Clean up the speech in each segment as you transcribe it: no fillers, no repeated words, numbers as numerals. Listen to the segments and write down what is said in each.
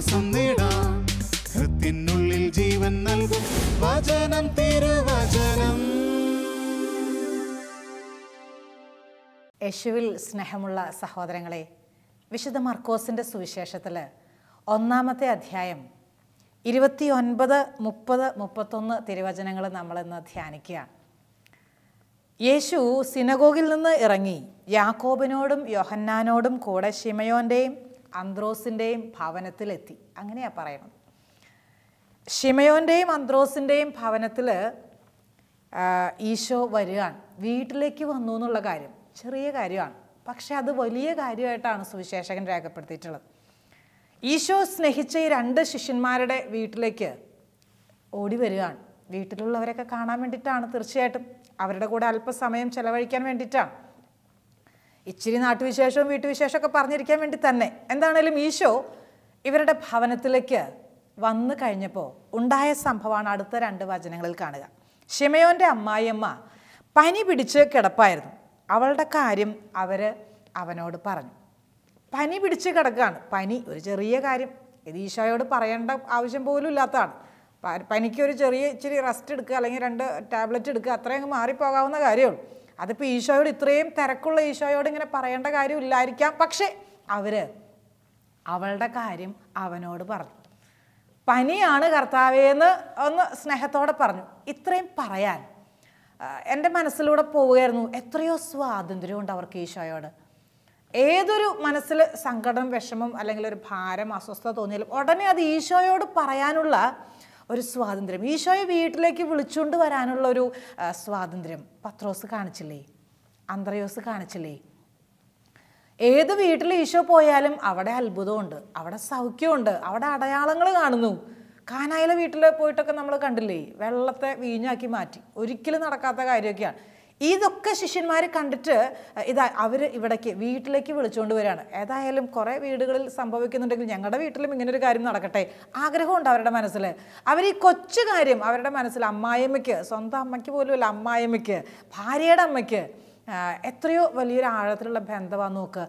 ആശ്വാസം നേടാം. ഹൃത്തിനുള്ളിൽ ജീവൻ നൽകും വചനം, തിരുവചനം. യേശുവിൽ സ്നേഹമുള്ള സഹോദരങ്ങളെ, വിശുദ്ധ മർക്കോസിൻ്റെ സുവിശേഷത്തിൽ 1-ാമത്തെ അധ്യായം 29, 30, 31 തിരുവചനങ്ങൾ നമ്മളിന്ന് ധ്യാനിക്കുകയാണ്. യേശു സിനഗോഗിൽ നിന്ന് ഇറങ്ങി യാക്കോബിനോടും യോഹന്നാനോടും കൂടെ ശിമയോൻ്റെയും അന്ത്രോസിൻ്റെയും ഭവനത്തിലെത്തി. അങ്ങനെയാണ് പറയുന്നത്. ശിമയോൻ്റെയും അന്ത്രോസിൻ്റെയും ഭവനത്തിൽ ഈശോ വരികയാണ്. വീട്ടിലേക്ക് വന്നു എന്നുള്ള കാര്യം ചെറിയ കാര്യമാണ്, പക്ഷെ അത് വലിയ കാര്യമായിട്ടാണ് സുവിശേഷകൻ രേഖപ്പെടുത്തിയിട്ടുള്ളത്. ഈശോ സ്നേഹിച്ച ഈ 2 ശിഷ്യന്മാരുടെ വീട്ടിലേക്ക് ഓടി വരികയാണ്. വീട്ടിലുള്ളവരൊക്കെ കാണാൻ വേണ്ടിയിട്ടാണ്, തീർച്ചയായിട്ടും അവരുടെ കൂടെ അല്പസമയം ചെലവഴിക്കാൻ വേണ്ടിയിട്ടാണ്. ഇച്ചിരി നാട്ടുവിശേഷവും വീട്ടുവിശേഷമൊക്കെ പറഞ്ഞിരിക്കാൻ വേണ്ടി തന്നെ. എന്താണേലും ഈശോ ഇവരുടെ ഭവനത്തിലേക്ക് വന്നു കഴിഞ്ഞപ്പോൾ ഉണ്ടായ സംഭവമാണ് അടുത്ത 2 വചനങ്ങളിൽ കാണുക. ശിമയോൻ്റെ അമ്മായിയമ്മ പനി പിടിച്ച് കിടപ്പായിരുന്നു. അവളുടെ കാര്യം അവനോട് പറഞ്ഞു. പനി പിടിച്ച് കിടക്കുകയാണ്. പനി ഒരു ചെറിയ കാര്യം, ഇത് ഈശോയോട് പറയേണ്ട ആവശ്യം പോലും ഇല്ലാത്തതാണ്. പനിക്കൊരു ഇച്ചിരി റെസ്റ്റ് എടുക്കുക, അല്ലെങ്കിൽ 2 ടാബ്ലറ്റ് എടുക്കുക, അത്രയും മാറിപ്പോകാവുന്ന കാര്യമുള്ളൂ. അതിപ്പോൾ ഈശോയോട്, ഇത്രയും തിരക്കുള്ള ഈശോയോട് ഇങ്ങനെ പറയേണ്ട കാര്യമില്ലായിരിക്കാം. പക്ഷേ അവളുടെ കാര്യം അവനോട് പറഞ്ഞു. പനിയാണ് കർത്താവേന്ന് ഒന്ന് സ്നേഹത്തോടെ പറഞ്ഞു. ഇത്രയും പറയാൻ എൻ്റെ മനസ്സിലൂടെ പോവുകയായിരുന്നു. എത്രയോ സ്വാതന്ത്ര്യമുണ്ട് അവർക്ക് ഈശോയോട്. ഏതൊരു മനസ്സിൽ സങ്കടം, വിഷമം, അല്ലെങ്കിൽ ഒരു ഭാരം, അസ്വസ്ഥത തോന്നിയാലും ഉടനെ അത് ഈശോയോട് പറയാനുള്ള ഒരു സ്വാതന്ത്ര്യം, ഈശോയെ വീട്ടിലേക്ക് വിളിച്ചുകൊണ്ട് വരാനുള്ള ഒരു സ്വാതന്ത്ര്യം പത്രോസ് കാണിച്ചില്ലേ, അന്ത്രയോസ് കാണിച്ചില്ലേ? ഏത് വീട്ടിൽ ഈശോ പോയാലും അവിടെ അത്ഭുതമുണ്ട്, അവിടെ സൗഖ്യമുണ്ട്, അവിടെ അടയാളങ്ങൾ കാണുന്നു. കാനായിലെ വീട്ടിൽ പോയിട്ടൊക്കെ നമ്മൾ കണ്ടില്ലേ, വെള്ളത്തെ വീഞ്ഞാക്കി മാറ്റി. ഒരിക്കലും നടക്കാത്ത കാര്യമൊക്കെയാണ്. ഇതൊക്കെ ശിഷ്യന്മാർ കണ്ടിട്ട് അവർ ഇവിടേക്ക് വീട്ടിലേക്ക് വിളിച്ചുകൊണ്ട് വരികയാണ്. ഏതായാലും കുറേ വീടുകളിൽ സംഭവിക്കുന്നുണ്ടെങ്കിൽ ഞങ്ങളുടെ വീട്ടിലും ഇങ്ങനൊരു കാര്യം നടക്കട്ടെ, ആഗ്രഹമുണ്ട് അവരുടെ മനസ്സിൽ. അവർ ഈ കൊച്ചു കാര്യം അവരുടെ മനസ്സിൽ, അമ്മായിയമ്മയ്ക്ക്, സ്വന്തം അമ്മയ്ക്ക് പോലുമല്ല, അമ്മായിയമ്മയ്ക്ക്, ഭാര്യയുടെ അമ്മയ്ക്ക് എത്രയോ വലിയൊരു ആഴത്തിലുള്ള ബന്ധമാണെന്ന് നോക്ക്.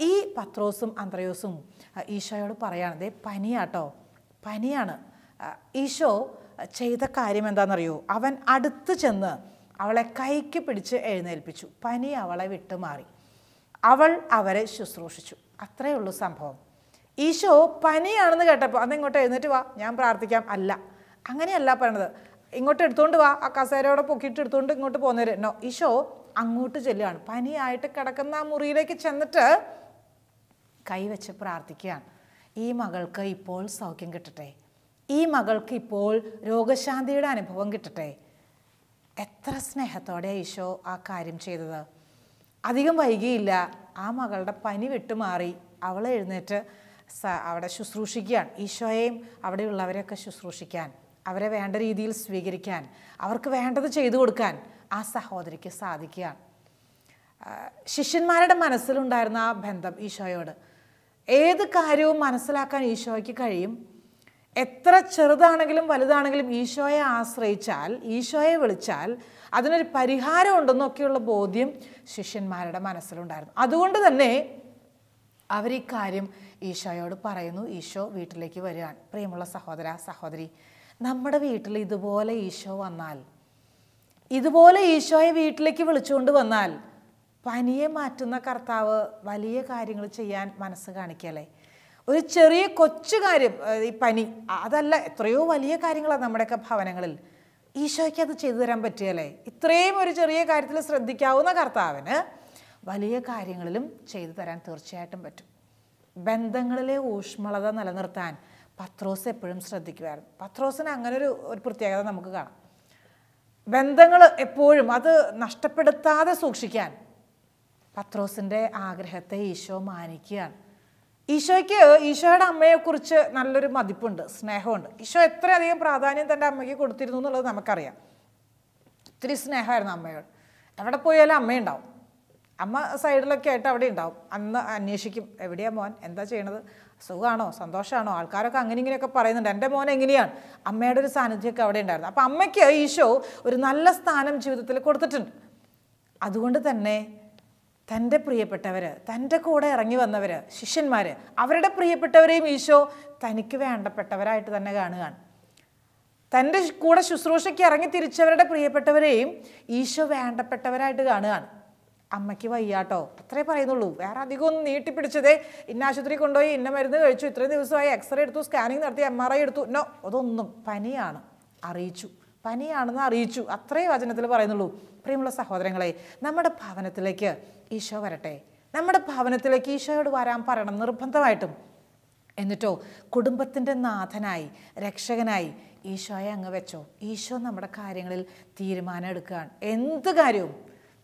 ഈ പത്രോസും അന്ത്രയോസും ഈശോയോട് പറയാണ്, ദേ പനിയാട്ടോ, പനിയാണ്. ഈശോ ചെയ്ത കാര്യം എന്താണെന്നറിയോ? അവൻ അടുത്ത് ചെന്ന് അവളെ കൈക്ക് പിടിച്ച് എഴുന്നേൽപ്പിച്ചു. പനി അവളെ വിട്ടുമാറി. അവൾ അവരെ ശുശ്രൂഷിച്ചു. അത്രയേ ഉള്ളൂ സംഭവം. ഈശോ പനിയാണെന്ന് കേട്ടപ്പോൾ അന്നിങ്ങോട്ട് എഴുന്നേറ്റ് വാ, ഞാൻ പ്രാർത്ഥിക്കാം, അല്ല, അങ്ങനെയല്ല പറയണത്. ഇങ്ങോട്ട് എടുത്തുകൊണ്ട് വാ, ആ കസേരയോടെ പൊക്കിയിട്ട് എടുത്തുകൊണ്ട് ഇങ്ങോട്ട് പോകുന്നവര് നോ. ഈശോ അങ്ങോട്ട് ചെല്ലുകയാണ്. പനിയായിട്ട് കിടക്കുന്ന ആ മുറിയിലേക്ക് ചെന്നിട്ട് കൈവച്ച് പ്രാർത്ഥിക്കുകയാണ്. ഈ മകൾക്ക് ഇപ്പോൾ സൗഖ്യം കിട്ടട്ടെ, ഈ മകൾക്ക് ഇപ്പോൾ രോഗശാന്തിയുടെ അനുഭവം കിട്ടട്ടെ. എത്ര സ്നേഹത്തോടെ ഈശോ ആ കാര്യം ചെയ്തത്. അധികം വൈകിയില്ല, ആ മകളുടെ പനി വിട്ടുമാറി. അവളെ എഴുന്നേറ്റ് അവിടെ ശുശ്രൂഷിക്കുകയാണ്. ഈശോയെയും അവിടെയുള്ളവരെയൊക്കെ ശുശ്രൂഷിക്കാൻ, അവരെ വേണ്ട രീതിയിൽ സ്വീകരിക്കാൻ, അവർക്ക് വേണ്ടത് ചെയ്തു കൊടുക്കാൻ ആ സഹോദരിക്ക് സാധിക്കുകയാണ്. ശിഷ്യന്മാരുടെ മനസ്സിലുണ്ടായിരുന്ന ആ ബന്ധം ഈശോയോട്, ഏത് കാര്യവും മനസ്സിലാക്കാൻ ഈശോയ്ക്ക് കഴിയും. എത്ര ചെറുതാണെങ്കിലും വലുതാണെങ്കിലും ഈശോയെ ആശ്രയിച്ചാൽ, ഈശോയെ വിളിച്ചാൽ അതിനൊരു പരിഹാരം ഉണ്ടെന്നൊക്കെയുള്ള ബോധ്യം ശിഷ്യന്മാരുടെ മനസ്സിലുണ്ടായിരുന്നു. അതുകൊണ്ട് തന്നെ അവർ ഈ കാര്യം ഈശോയോട് പറയുന്നു. ഈശോ വീട്ടിലേക്ക് വരികയാണ്. പ്രിയമുള്ള സഹോദര, സഹോദരി, നമ്മുടെ വീട്ടിൽ ഇതുപോലെ ഈശോ വന്നാൽ, ഇതുപോലെ ഈശോയെ വീട്ടിലേക്ക് വിളിച്ചുകൊണ്ട് വന്നാൽ, പനിയെ മാറ്റുന്ന കർത്താവ് വലിയ കാര്യങ്ങൾ ചെയ്യാൻ മനസ്സ് കാണിക്കല്ലേ? ഒരു ചെറിയ കൊച്ചു കാര്യം, ഈ പനി, അതല്ല, എത്രയോ വലിയ കാര്യങ്ങളാണ് നമ്മുടെയൊക്കെ ഭവനങ്ങളിൽ. ഈശോയ്ക്ക് അത് ചെയ്തു തരാൻ പറ്റുകയല്ലേ? ഇത്രയും ഒരു ചെറിയ കാര്യത്തിൽ ശ്രദ്ധിക്കാവുന്ന കർത്താവിന് വലിയ കാര്യങ്ങളിലും ചെയ്തു തരാൻ തീർച്ചയായിട്ടും പറ്റും. ബന്ധങ്ങളിലെ ഊഷ്മളത നിലനിർത്താൻ പത്രോസ് എപ്പോഴും ശ്രദ്ധിക്കുമായിരുന്നു. പത്രോസിന് അങ്ങനെ ഒരു പ്രത്യേകത നമുക്ക് കാണാം. ബന്ധങ്ങൾ എപ്പോഴും അത് നഷ്ടപ്പെടുത്താതെ സൂക്ഷിക്കാൻ പത്രോസിൻ്റെ ആഗ്രഹത്തെ ഈശോ മാനിക്കുകയാണ്. ഈശോയ്ക്ക് ഈശോയുടെ അമ്മയെക്കുറിച്ച് നല്ലൊരു മതിപ്പുണ്ട്, സ്നേഹമുണ്ട്. ഈശോ എത്രയധികം പ്രാധാന്യം തൻ്റെ അമ്മയ്ക്ക് കൊടുത്തിരുന്നു എന്നുള്ളത് നമുക്കറിയാം. ഒത്തിരി സ്നേഹമായിരുന്നു അമ്മയോട്. എവിടെ പോയാലും അമ്മയുണ്ടാവും. അമ്മ സൈഡിലൊക്കെ ആയിട്ട് അവിടെ ഉണ്ടാവും. അന്ന് അന്വേഷിക്കും, എവിടെയാ മോൻ, എന്താ ചെയ്യണത്, സുഖമാണോ, സന്തോഷമാണോ? ആൾക്കാരൊക്കെ അങ്ങനെ ഇങ്ങനെയൊക്കെ പറയുന്നുണ്ട്, എൻ്റെ മോൻ എങ്ങനെയാണ്. അമ്മയുടെ ഒരു സാന്നിധ്യമൊക്കെ അവിടെ ഉണ്ടായിരുന്നു. അപ്പം അമ്മയ്ക്ക് ഈശോ ഒരു നല്ല സ്ഥാനം ജീവിതത്തിൽ കൊടുത്തിട്ടുണ്ട്. അതുകൊണ്ട് തന്നെ തൻ്റെ പ്രിയപ്പെട്ടവർ, തൻ്റെ കൂടെ ഇറങ്ങി വന്നവർ, ശിഷ്യന്മാർ, അവരുടെ പ്രിയപ്പെട്ടവരെയും ഈശോ തനിക്ക് വേണ്ടപ്പെട്ടവരായിട്ട് തന്നെ കാണുകയാണ്. തൻ്റെ കൂടെ ശുശ്രൂഷയ്ക്ക് ഇറങ്ങി തിരിച്ചവരുടെ പ്രിയപ്പെട്ടവരെയും ഈശോ വേണ്ടപ്പെട്ടവരായിട്ട് കാണുകയാണ്. അമ്മയ്ക്ക് വയ്യാട്ടോ, അത്രേ പറയുന്നുള്ളൂ. വേറെ അധികം ഒന്നും നീട്ടിപ്പിടിച്ചതേ ഇന്ന ആശുപത്രി കൊണ്ടുപോയി ഇന്ന മരുന്ന് കഴിച്ചു, ഇത്രയും ദിവസമായി എക്സ്റേ എടുത്തു, സ്കാനിങ് നടത്തി, MRI എടുത്തു, നോ, അതൊന്നും. പനിയാണ്, അറിയിച്ചു. പനിയാണെന്ന് അറിയിച്ചു. അത്രേ വചനത്തിൽ പറയുന്നുള്ളൂ. പ്രിയമുള്ള സഹോദരങ്ങളെ, നമ്മുടെ ഭവനത്തിലേക്ക് ഈശോ വരട്ടെ. നമ്മുടെ ഭവനത്തിലേക്ക് ഈശോയോട് വരാൻ പറയണം നിർബന്ധമായിട്ടും. എന്നിട്ടോ കുടുംബത്തിൻ്റെ നാഥനായി, രക്ഷകനായി ഈശോയെ അങ്ങ് വെച്ചോ. ഈശോ നമ്മുടെ കാര്യങ്ങളിൽ തീരുമാനം എടുക്കുകയാണ്. എന്ത് കാര്യവും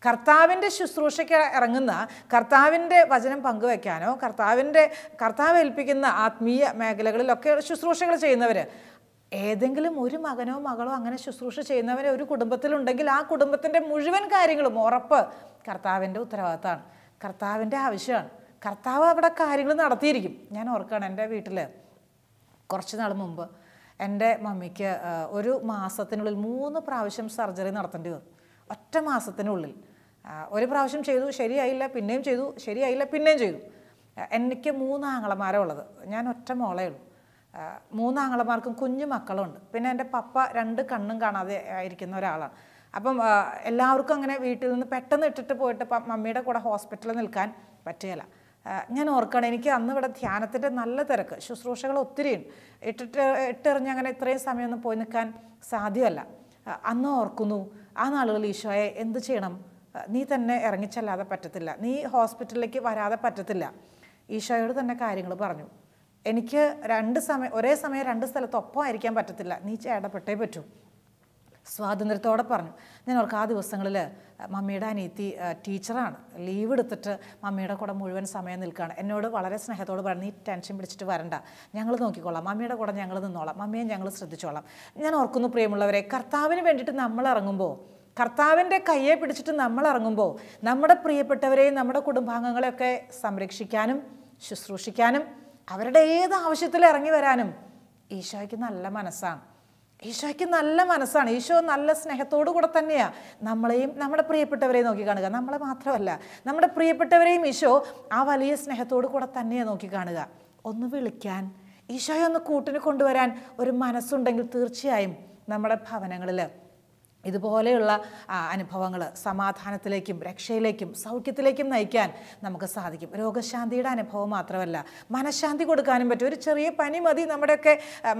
കർത്താവിൻ്റെ ശുശ്രൂഷയ്ക്ക് ഇറങ്ങുന്ന, കർത്താവിൻ്റെ വചനം പങ്കുവെക്കാനോ കർത്താവ് ഏൽപ്പിക്കുന്ന ആത്മീയ മേഖലകളിലൊക്കെ ശുശ്രൂഷകൾ ചെയ്യുന്നവർ, ഏതെങ്കിലും ഒരു മകനോ മകളോ അങ്ങനെ ശുശ്രൂഷ ചെയ്യുന്നവരെ ഒരു കുടുംബത്തിലുണ്ടെങ്കിൽ ആ കുടുംബത്തിൻ്റെ മുഴുവൻ കാര്യങ്ങളും ഉറപ്പ് കർത്താവിൻ്റെ ഉത്തരവാദിത്തമാണ്, കർത്താവിൻ്റെ ആവശ്യമാണ്. കർത്താവ് അവിടെ കാര്യങ്ങൾ നടത്തിയിരിക്കും. ഞാൻ ഓർക്കുകയാണ്, എൻ്റെ വീട്ടിൽ കുറച്ച് നാൾ മുമ്പ് എൻ്റെ മമ്മിക്ക് ഒരു മാസത്തിനുള്ളിൽ 3 പ്രാവശ്യം സർജറി നടത്തേണ്ടി വന്നു. ഒറ്റ മാസത്തിനുള്ളിൽ. ഒരു പ്രാവശ്യം ചെയ്തു, ശരിയായില്ല, പിന്നെയും ചെയ്തു, ശരിയായില്ല, പിന്നെയും ചെയ്തു. എനിക്ക് 3 ആങ്ങളമാരാണ് ഉള്ളത്. ഞാൻ ഒറ്റ മോളേ ഉള്ളൂ. 3 ആങ്ങളമാർക്കും കുഞ്ഞു മക്കളുണ്ട്. പിന്നെ എൻ്റെ പപ്പ 2 കണ്ണും കാണാതെ ആയിരിക്കുന്ന ഒരാളാണ്. അപ്പം എല്ലാവർക്കും അങ്ങനെ വീട്ടിൽ നിന്ന് പെട്ടെന്ന് ഇട്ടിട്ട് പോയിട്ട് മമ്മിയുടെ കൂടെ ഹോസ്പിറ്റലിൽ നിൽക്കാൻ പറ്റുകയില്ല. ഞാൻ ഓർക്കണം, എനിക്ക് അന്ന് ഇവിടെ ധ്യാനത്തിൻ്റെ നല്ല തിരക്ക്, ശുശ്രൂഷകൾ ഒത്തിരിയുണ്ട്. ഇട്ടെറിഞ്ഞ് അങ്ങനെ ഇത്രയും സമയമൊന്നും പോയി നിൽക്കാൻ സാധ്യമല്ല. അന്ന് ഓർക്കുന്നു, ആ നാളുകളിൽ ഈശോയെ എന്ത് ചെയ്യണം, നീ തന്നെ ഇറങ്ങിച്ചല്ലാതെ പറ്റത്തില്ല, നീ ഹോസ്പിറ്റലിലേക്ക് വരാതെ പറ്റത്തില്ല. ഈശോയോട് തന്നെ കാര്യങ്ങൾ പറഞ്ഞു. എനിക്ക് ഒരേ സമയം 2 സ്ഥലത്ത് ഒപ്പമായിരിക്കാൻ പറ്റത്തില്ല, നീ ഇടപെട്ടേ പറ്റൂ. സ്വാതന്ത്ര്യത്തോടെ പറഞ്ഞു. ഞാൻ ഓർക്കും, ആ ദിവസങ്ങളിൽ മമ്മിയുടെ അനിയത്തി ടീച്ചറാണ്, ലീവ് എടുത്തിട്ട് മമ്മിയുടെ കൂടെ മുഴുവൻ സമയം നിൽക്കുകയാണ്. എന്നോട് വളരെ സ്നേഹത്തോട് പറഞ്ഞു, നീ ടെൻഷൻ പിടിച്ചിട്ട് വരണ്ട, ഞങ്ങൾ നോക്കിക്കോളാം, മമ്മിയുടെ കൂടെ ഞങ്ങൾ നിന്നോളാം, മമ്മിയെ ഞങ്ങൾ ശ്രദ്ധിച്ചോളാം. ഞാൻ ഓർക്കുന്നു പ്രിയമുള്ളവരെ, കർത്താവിന് വേണ്ടിയിട്ട് നമ്മൾ ഇറങ്ങുമ്പോൾ, കർത്താവിൻ്റെ കയ്യെ പിടിച്ചിട്ട് നമ്മൾ ഇറങ്ങുമ്പോൾ, നമ്മുടെ പ്രിയപ്പെട്ടവരെയും നമ്മുടെ കുടുംബാംഗങ്ങളെയൊക്കെ സംരക്ഷിക്കാനും ശുശ്രൂഷിക്കാനും അവരുടെ ഏത് ആവശ്യത്തിൽ ഇറങ്ങി വരാനും ഈശോയ്ക്ക് നല്ല മനസ്സാണ്. ഈശോയ്ക്ക് നല്ല മനസ്സാണ്. ഈശോ നല്ല സ്നേഹത്തോടു കൂടെ തന്നെയാണ് നമ്മളെയും നമ്മുടെ പ്രിയപ്പെട്ടവരെയും നോക്കി കാണുക. നമ്മളെ മാത്രമല്ല, നമ്മുടെ പ്രിയപ്പെട്ടവരെയും ഈശോ ആ വലിയ സ്നേഹത്തോടു കൂടെ തന്നെയാണ് നോക്കി കാണുക. ഒന്ന് വിളിക്കാൻ, ഈശോയെ ഒന്ന് കൂട്ടിന് കൊണ്ടുവരാൻ ഒരു മനസ്സുണ്ടെങ്കിൽ തീർച്ചയായും നമ്മുടെ ഭവനങ്ങളിൽ ഇതുപോലെയുള്ള അനുഭവങ്ങൾ സമാധാനത്തിലേക്കും രക്ഷയിലേക്കും സൗഖ്യത്തിലേക്കും നയിക്കാൻ നമുക്ക് സാധിക്കും. രോഗശാന്തിയുടെ അനുഭവം മാത്രമല്ല, മനഃശാന്തി കൊടുക്കാനും പറ്റും. ഒരു ചെറിയ പനി മതി നമ്മുടെയൊക്കെ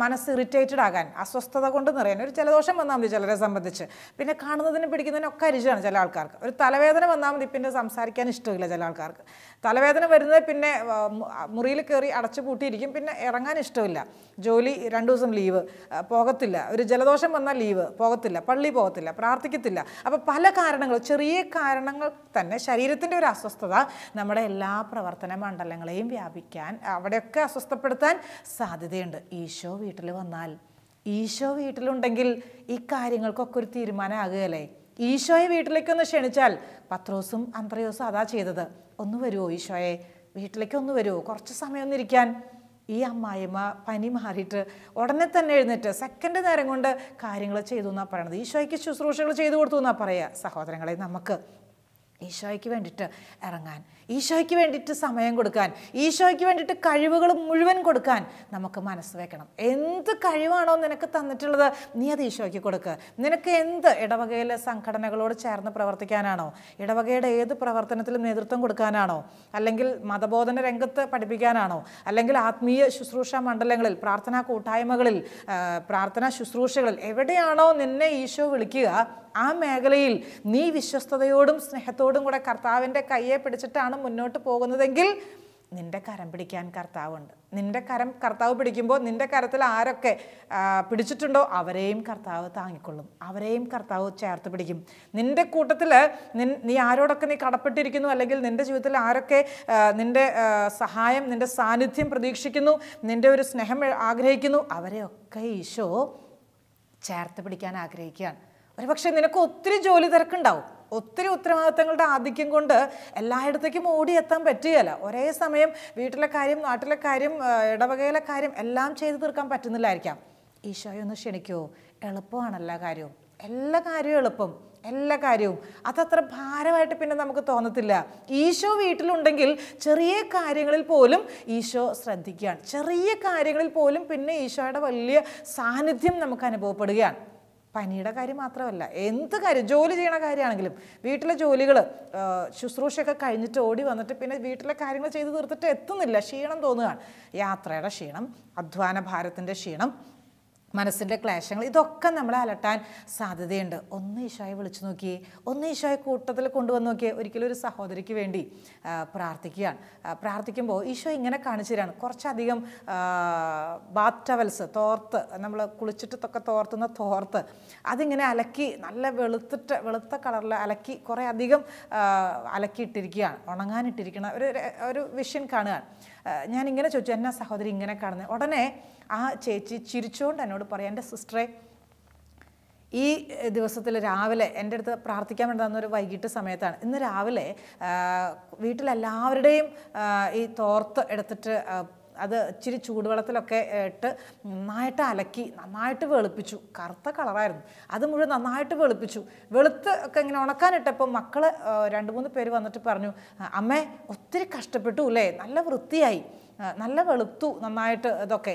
മനസ്സ് ഇറിറ്റേറ്റഡ് ആകാൻ, അസ്വസ്ഥത കൊണ്ട് നിറയാൻ. ഒരു ജലദോഷം വന്നാൽ മതി ചിലരെ സംബന്ധിച്ച്, പിന്നെ കാണുന്നതിനും പിടിക്കുന്നതിനൊക്കെ അരിച്ചാണ് ചില ആൾക്കാർക്ക്. ഒരു തലവേദന വന്നാൽ മതി, പിന്നെ സംസാരിക്കാൻ ഇഷ്ടമില്ല ചില ആൾക്കാർക്ക്. തലവേദന വരുന്നത് പിന്നെ മുറിയിൽ കയറി അടച്ചു പൂട്ടിയിരിക്കും, പിന്നെ ഇറങ്ങാൻ ഇഷ്ടമില്ല. ജോലി 2 ദിവസം ലീവ്, പോകത്തില്ല. ഒരു ജലദോഷം വന്നാൽ ലീവ്, പോകത്തില്ല. പള്ളി പോകത്തില്ല, പ്രാർത്ഥിക്കത്തില്ല. അപ്പോൾ പല കാരണങ്ങൾ, ചെറിയ കാരണങ്ങൾ തന്നെ ശരീരത്തിൻ്റെ ഒരു അസ്വസ്ഥത നമ്മുടെ എല്ലാ പ്രവർത്തന മണ്ഡലങ്ങളെയും വ്യാപിക്കാൻ, അവിടെയൊക്കെ അസ്വസ്ഥപ്പെടുത്താൻ സാധ്യതയുണ്ട്. ഈശോ വീട്ടിൽ വന്നാൽ, ഈശോ വീട്ടിലുണ്ടെങ്കിൽ ഈ കാര്യങ്ങൾക്കൊക്കെ ഒരു തീരുമാനമാകുകയല്ലേ. ഈശോയെ വീട്ടിലേക്കൊന്ന് ക്ഷണിച്ചാൽ, പത്രോസും അന്ത്രയോസും അതാ ചെയ്തത്. ഒന്ന് വരുമോ ഈശോയെ, വീട്ടിലേക്ക് ഒന്ന് വരുമോ, കുറച്ച് സമയം ഒന്നിരിക്കാൻ. ഈ അമ്മായിമ്മ പനി മാറിയിട്ട് ഉടനെ തന്നെ എഴുന്നേറ്റ് സെക്കൻഡ് നേരം കൊണ്ട് കാര്യങ്ങൾ ചെയ്തു എന്നാണ് പറയണത്. ഈശോയ്ക്ക് ശുശ്രൂഷകൾ ചെയ്തു കൊടുത്തു എന്നാണ് പറയുക. സഹോദരങ്ങളെ, നമുക്ക് ഈശോയ്ക്ക് വേണ്ടിയിട്ട് ഇറങ്ങാൻ, ഈശോയ്ക്ക് വേണ്ടിയിട്ട് സമയം കൊടുക്കാൻ, ഈശോയ്ക്ക് വേണ്ടിയിട്ട് കഴിവുകൾ മുഴുവൻ കൊടുക്കാൻ നമുക്ക് മനസ്സ് വെക്കണം. എന്ത് കഴിവാണോ നിനക്ക് തന്നിട്ടുള്ളത്, നീ അത് ഈശോയ്ക്ക് കൊടുക്കുക. നിനക്ക് എന്ത് ഇടവകയിലെ സംഘടനകളോട് ചേർന്ന് പ്രവർത്തിക്കാനാണോ, ഇടവകയുടെ ഏത് പ്രവർത്തനത്തിലും നേതൃത്വം കൊടുക്കാനാണോ, അല്ലെങ്കിൽ മതബോധന രംഗത്ത് പഠിപ്പിക്കാനാണോ, അല്ലെങ്കിൽ ആത്മീയ ശുശ്രൂഷ മണ്ഡലങ്ങളിൽ, പ്രാർത്ഥനാ കൂട്ടായ്മകളിൽ, പ്രാർത്ഥനാ ശുശ്രൂഷകളിൽ എവിടെയാണോ നിന്നെ ഈശോ വിളിക്കുക, ആ മേഖലയിൽ നീ വിശ്വസ്തയോടും സ്നേഹത്തോടും കൂടെ കർത്താവിൻ്റെ കയ്യെ പിടിച്ചിട്ടാണ് മുന്നോട്ട് പോകുന്നതെങ്കിൽ നിന്റെ കരം പിടിക്കാൻ കർത്താവുണ്ട്. നിന്റെ കരം കർത്താവ് പിടിക്കുമ്പോൾ നിന്റെ കരത്തിൽ ആരൊക്കെ പിടിച്ചിട്ടുണ്ടോ അവരെയും കർത്താവ് താങ്ങിക്കൊള്ളും, അവരെയും കർത്താവ് ചേർത്ത് പിടിക്കും. നിന്റെ കൂട്ടത്തിൽ നീ ആരോടൊക്കെ നീ കടപ്പെട്ടിരിക്കുന്നു, അല്ലെങ്കിൽ നിന്റെ ജീവിതത്തിൽ ആരൊക്കെ നിന്റെ സഹായം, നിന്റെ സാന്നിധ്യം പ്രതീക്ഷിക്കുന്നു, നിന്റെ ഒരു സ്നേഹം ആഗ്രഹിക്കുന്നു, അവരെയൊക്കെ ഈശോ ചേർത്ത് പിടിക്കാൻ ആഗ്രഹിക്കുകയാണ്. ഒരുപക്ഷെ നിനക്ക് ഒത്തിരി ജോലി തിരക്കുണ്ടാവും, ഒത്തിരി ഉത്തരവാദിത്തങ്ങളുടെ ആധിക്യം കൊണ്ട് എല്ലായിടത്തേക്കും ഓടിയെത്താൻ പറ്റുകയില്ല. ഒരേ സമയം വീട്ടിലെ കാര്യം, നാട്ടിലെ കാര്യം, ഇടവകയിലെ കാര്യം എല്ലാം ചെയ്തു തീർക്കാൻ പറ്റുന്നില്ലായിരിക്കാം. ഈശോയെ ഒന്ന് ക്ഷണിക്കുമോ? എളുപ്പമാണ് എല്ലാ കാര്യവും, എല്ലാ കാര്യവും എളുപ്പം, എല്ലാ കാര്യവും. അതത്ര ഭാരമായിട്ട് പിന്നെ നമുക്ക് തോന്നത്തില്ല. ഈശോ വീട്ടിലുണ്ടെങ്കിൽ ചെറിയ കാര്യങ്ങളിൽ പോലും ഈശോ ശ്രദ്ധിക്കുകയാണ്. ചെറിയ കാര്യങ്ങളിൽ പോലും പിന്നെ ഈശോയുടെ വലിയ സാന്നിധ്യം നമുക്ക് അനുഭവപ്പെടുകയാണ്. പനിയുടെ കാര്യം മാത്രമല്ല, എന്ത് കാര്യം, ജോലി ചെയ്യണ കാര്യമാണെങ്കിലും, വീട്ടിലെ ജോലികൾ ശുശ്രൂഷയൊക്കെ കഴിഞ്ഞിട്ട് ഓടി വന്നിട്ട് പിന്നെ വീട്ടിലെ കാര്യങ്ങൾ ചെയ്ത് തീർത്തിട്ട് എത്തുന്നില്ല, ക്ഷീണം തോന്നുകയാണ്. യാത്രയുടെ ക്ഷീണം, അധ്വാന ഭാരത്തിൻ്റെ ക്ഷീണം, മനസ്സിൻ്റെ ക്ലേശങ്ങൾ, ഇതൊക്കെ നമ്മളെ അലട്ടാൻ സാധ്യതയുണ്ട്. ഒന്ന് ഈശോയെ വിളിച്ചു നോക്കിയേ, ഒന്ന് ഈശോയെ കൂട്ടത്തിൽ കൊണ്ടുവന്ന് നോക്കിയേ. ഒരിക്കലും ഒരു സഹോദരിക്ക് വേണ്ടി പ്രാർത്ഥിക്കുകയാണ്. പ്രാർത്ഥിക്കുമ്പോൾ ഈശോ ഇങ്ങനെ കാണിച്ചു തരാണ്. കുറച്ചധികം ബാത്ത് ടവൽസ്, തോർത്ത്, നമ്മൾ കുളിച്ചിട്ടൊക്കെ തോർത്തുന്ന തോർത്ത്, അതിങ്ങനെ അലക്കി നല്ല വെളുത്ത കളറിൽ അലക്കി കുറേ അധികം അലക്കിയിട്ടിരിക്കുകയാണ്, ഉണങ്ങാനിട്ടിരിക്കുന്ന ഒരു വിഷൻ കാണുകയാണ്. ഞാനിങ്ങനെ ചോദിച്ചു, എന്നാ സഹോദരി ഇങ്ങനെ കാണുന്നത്? ഉടനെ ആ ചേച്ചി ചിരിച്ചുകൊണ്ട് എന്നോട് പറയാം, എൻ്റെ സിസ്റ്ററെ, ഈ ദിവസത്തിൽ രാവിലെ എൻ്റെ അടുത്ത് പ്രാർത്ഥിക്കാൻ വേണ്ടി തന്നൊരു വൈകിട്ട് സമയത്താണ്. ഇന്ന് രാവിലെ വീട്ടിലെല്ലാവരുടെയും ഈ തോർത്ത് എടുത്തിട്ട് അത് ഇച്ചിരി ചൂടുവെള്ളത്തിലൊക്കെ ഇട്ട് നന്നായിട്ട് അലക്കി നന്നായിട്ട് വെളുപ്പിച്ചു. കറുത്ത കളറായിരുന്നു, അത് മുഴുവൻ നന്നായിട്ട് വെളുപ്പിച്ചു. വെളുത്ത് ഒക്കെ ഇങ്ങനെ ഉണക്കാനിട്ടപ്പോൾ മക്കൾ 2-3 പേര് വന്നിട്ട് പറഞ്ഞു, അമ്മേ ഒത്തിരി കഷ്ടപ്പെട്ടു അല്ലേ, നല്ല വൃത്തിയായി, നല്ല വെളുത്തു നന്നായിട്ട്. ഇതൊക്കെ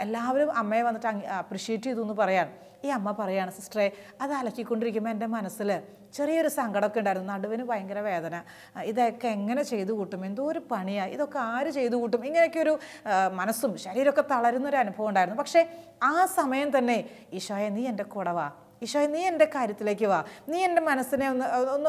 എല്ലാവരും അമ്മയെ വന്നിട്ട് അപ്രിഷ്യേറ്റ് ചെയ്തു എന്ന് പറയാണ്. ഈ അമ്മ പറയാണ്, സിസ്റ്ററെ, അത് അലക്കിക്കൊണ്ടിരിക്കുമ്പോൾ എൻ്റെ മനസ്സിൽ ചെറിയൊരു സങ്കടമൊക്കെ ഉണ്ടായിരുന്നു. നടുവിന് ഭയങ്കര വേദന, ഇതൊക്കെ എങ്ങനെ ചെയ്തു കൂട്ടും, എന്തോ ഒരു പണിയാണ്, ഇതൊക്കെ ആര് ചെയ്തു കൂട്ടും, ഇങ്ങനെയൊക്കെ ഒരു മനസ്സും ശരീരമൊക്കെ തളരുന്നൊരു അനുഭവം ഉണ്ടായിരുന്നു. പക്ഷേ ആ സമയം തന്നെ ഈശോയെ നീ എൻ്റെ കൂടെ വാ, ഈശോയെ നീ എൻ്റെ കാര്യത്തിലേക്ക് വാ, നീ എൻ്റെ മനസ്സിനെ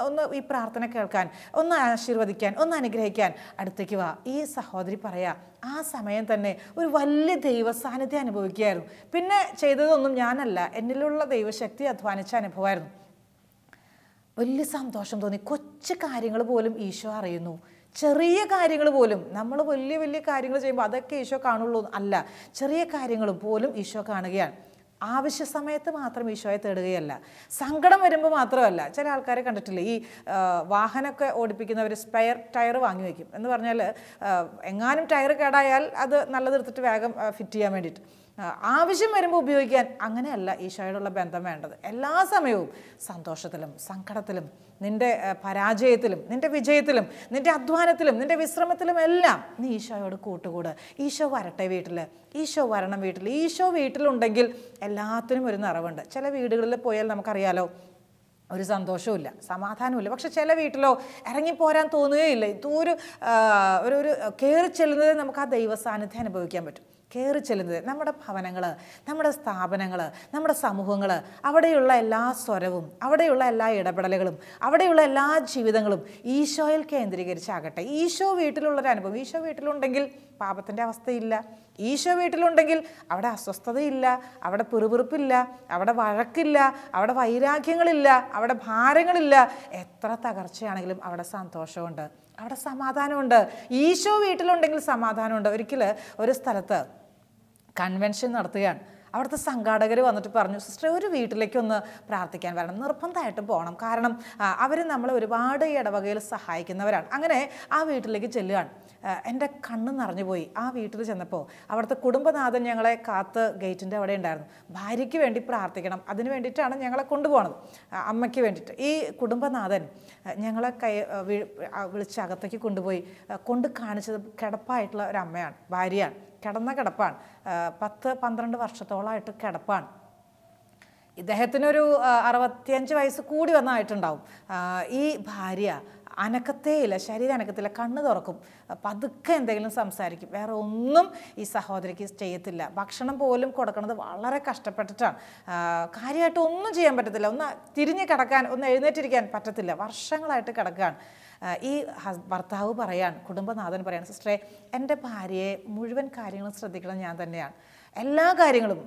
ഒന്ന് ഈ പ്രാർത്ഥന കേൾക്കാൻ, ഒന്ന് ആശീർവദിക്കാൻ, ഒന്ന് അനുഗ്രഹിക്കാൻ അടുത്തേക്ക് വാ. ഈ സഹോദരി പറയാ, ആ സമയം തന്നെ ഒരു വലിയ ദൈവസാന്നിധ്യം അനുഭവിക്കുകയായിരുന്നു. പിന്നെ ചെയ്തതൊന്നും ഞാനല്ല, എന്നിലുള്ള ദൈവശക്തി അധ്വാനിച്ച അനുഭവമായിരുന്നു. വലിയ സന്തോഷം തോന്നി. കൊച്ചു കാര്യങ്ങൾ പോലും ഈശോ അറിയുന്നു. ചെറിയ കാര്യങ്ങൾ പോലും, നമ്മൾ വലിയ വലിയ കാര്യങ്ങൾ ചെയ്യുമ്പോൾ അതൊക്കെ ഈശോ കാണുള്ളൂ അല്ല, ചെറിയ കാര്യങ്ങൾ പോലും ഈശോ കാണുകയാണ്. ആവശ്യ സമയത്ത് മാത്രം ഈശോയെ തേടുകയല്ല, സങ്കടം വരുമ്പോൾ മാത്രമല്ല. ചില ആൾക്കാരെ കണ്ടിട്ടില്ലേ, ഈ വാഹനമൊക്കെ ഓടിപ്പിക്കുന്നവർ സ്പെയർ ടയർ വാങ്ങി വയ്ക്കും. എന്ന് പറഞ്ഞാൽ എങ്ങാനും ടയർ കേടായാൽ അത് നല്ലതെടുത്തിട്ട് വേഗം ഫിറ്റ് ചെയ്യാൻ വേണ്ടിയിട്ട്, ആവശ്യം വരുമ്പോൾ ഉപയോഗിക്കാൻ. അങ്ങനെയല്ല ഈശോയോടുള്ള ബന്ധം വേണ്ടത്. എല്ലാ സമയവും സന്തോഷത്തിലും സങ്കടത്തിലും, നിൻ്റെ പരാജയത്തിലും നിൻ്റെ വിജയത്തിലും നിൻ്റെ അധ്വാനത്തിലും നിൻ്റെ വിശ്രമത്തിലും എല്ലാം നീ ഈശോയോട് കൂട്ടുകൂട്. ഈശോ വരട്ടെ വീട്ടിൽ, ഈശോ വരണം വീട്ടിൽ. ഈശോ വീട്ടിലുണ്ടെങ്കിൽ എല്ലാത്തിനും ഒരു നിറവുണ്ട്. ചില വീടുകളിൽ പോയാൽ നമുക്കറിയാലോ, ഒരു സന്തോഷവുമില്ല, സമാധാനവുമില്ല. പക്ഷെ ചില വീട്ടിലോ ഇറങ്ങിപ്പോരാൻ തോന്നുകയില്ല. ഇതൊരു ഒരു കയറി ചെല്ലുന്നത് നമുക്ക് ആ ദൈവ സാന്നിധ്യം അനുഭവിക്കാൻ പറ്റും. കയറി ചെല്ലുന്നത് നമ്മുടെ ഭവനങ്ങൾ, നമ്മുടെ സ്ഥാപനങ്ങൾ, നമ്മുടെ സമൂഹങ്ങൾ, അവിടെയുള്ള എല്ലാ സ്വരവും, അവിടെയുള്ള എല്ലാ ഇടപെടലുകളും, അവിടെയുള്ള എല്ലാ ജീവിതങ്ങളും ഈശോയിൽ കേന്ദ്രീകരിച്ചാകട്ടെ. ഈശോ വീട്ടിലുള്ളൊരു അനുഭവം. ഈശോ വീട്ടിലുണ്ടെങ്കിൽ പാപത്തിൻ്റെ അവസ്ഥയില്ല. ഈശോ വീട്ടിലുണ്ടെങ്കിൽ അവിടെ അസ്വസ്ഥതയില്ല, അവിടെ പിറുപിറുപ്പില്ല, അവിടെ വഴക്കില്ല, അവിടെ വൈരാഗ്യങ്ങളില്ല, അവിടെ ഭാരങ്ങളില്ല. എത്ര തകർച്ചയാണെങ്കിലും അവിടെ സന്തോഷമുണ്ട്, അവിടെ സമാധാനമുണ്ട്. ഈശോ വീട്ടിലുണ്ടെങ്കിൽ സമാധാനമുണ്ട്. ഒരിക്കൽ ഒരു സ്ഥലത്ത് കൺവെൻഷൻ നടത്തുകയാണ്. അവിടുത്തെ സംഘാടകർ വന്നിട്ട് പറഞ്ഞു, സിസ്റ്റർ ഒരു വീട്ടിലേക്കൊന്ന് പ്രാർത്ഥിക്കാൻ വരണം, നിർബന്ധമായിട്ടും പോകണം, കാരണം അവർ നമ്മളെ ഒരുപാട് ഇടവകയിൽ സഹായിക്കുന്നവരാണ്. അങ്ങനെ ആ വീട്ടിലേക്ക് ചെല്ലുകയാണ്. എൻ്റെ കണ്ണ് നിറഞ്ഞു പോയി. ആ വീട്ടിൽ ചെന്നപ്പോൾ അവിടുത്തെ കുടുംബനാഥൻ ഞങ്ങളെ കാത്ത് ഗേറ്റിൻ്റെ അവിടെ ഉണ്ടായിരുന്നു. ഭാര്യയ്ക്ക് വേണ്ടി പ്രാർത്ഥിക്കണം, അതിന് വേണ്ടിയിട്ടാണ് ഞങ്ങളെ കൊണ്ടുപോകണത്, അമ്മയ്ക്ക് വേണ്ടിയിട്ട്. ഈ കുടുംബനാഥൻ ഞങ്ങളെ വിളിച്ച് അകത്തേക്ക് കൊണ്ടുപോയി കൊണ്ട് കാണിച്ചത് കിടപ്പായിട്ടുള്ള ഒരു അമ്മയാണ്, ഭാര്യയാണ്. കിടന്ന കിടപ്പാണ്, 10-12 വർഷത്തോളമായിട്ട് കിടപ്പാണ്. ഇദ്ദേഹത്തിനൊരു 65 വയസ്സ് കൂടി വന്നായിട്ടുണ്ടാവും. ഈ ഭാര്യ അനക്കത്തേയില്ല, ശരീരം അനക്കത്തില്ല, കണ്ണ് തുറക്കും, പതുക്കെ എന്തെങ്കിലും സംസാരിക്കും, വേറെ ഒന്നും ഈ സഹോദരിക്ക് ചെയ്യത്തില്ല. ഭക്ഷണം പോലും കൊടുക്കുന്നത് വളരെ കഷ്ടപ്പെട്ടിട്ടാണ്. കാര്യമായിട്ട് ഒന്നും ചെയ്യാൻ പറ്റത്തില്ല, ഒന്ന് തിരിഞ്ഞ് കിടക്കാൻ, ഒന്ന് എഴുന്നേറ്റിരിക്കാൻ പറ്റത്തില്ല, വർഷങ്ങളായിട്ട് കിടക്കുകയാണ്. ഈ ഭർത്താവ് പറയാൻ, കുടുംബനാഥൻ പറയാണ്, സിസ്റ്ററെ എൻ്റെ ഭാര്യയെ മുഴുവൻ കാര്യങ്ങളും ശ്രദ്ധിക്കണം ഞാൻ തന്നെയാണ്. എല്ലാ കാര്യങ്ങളും,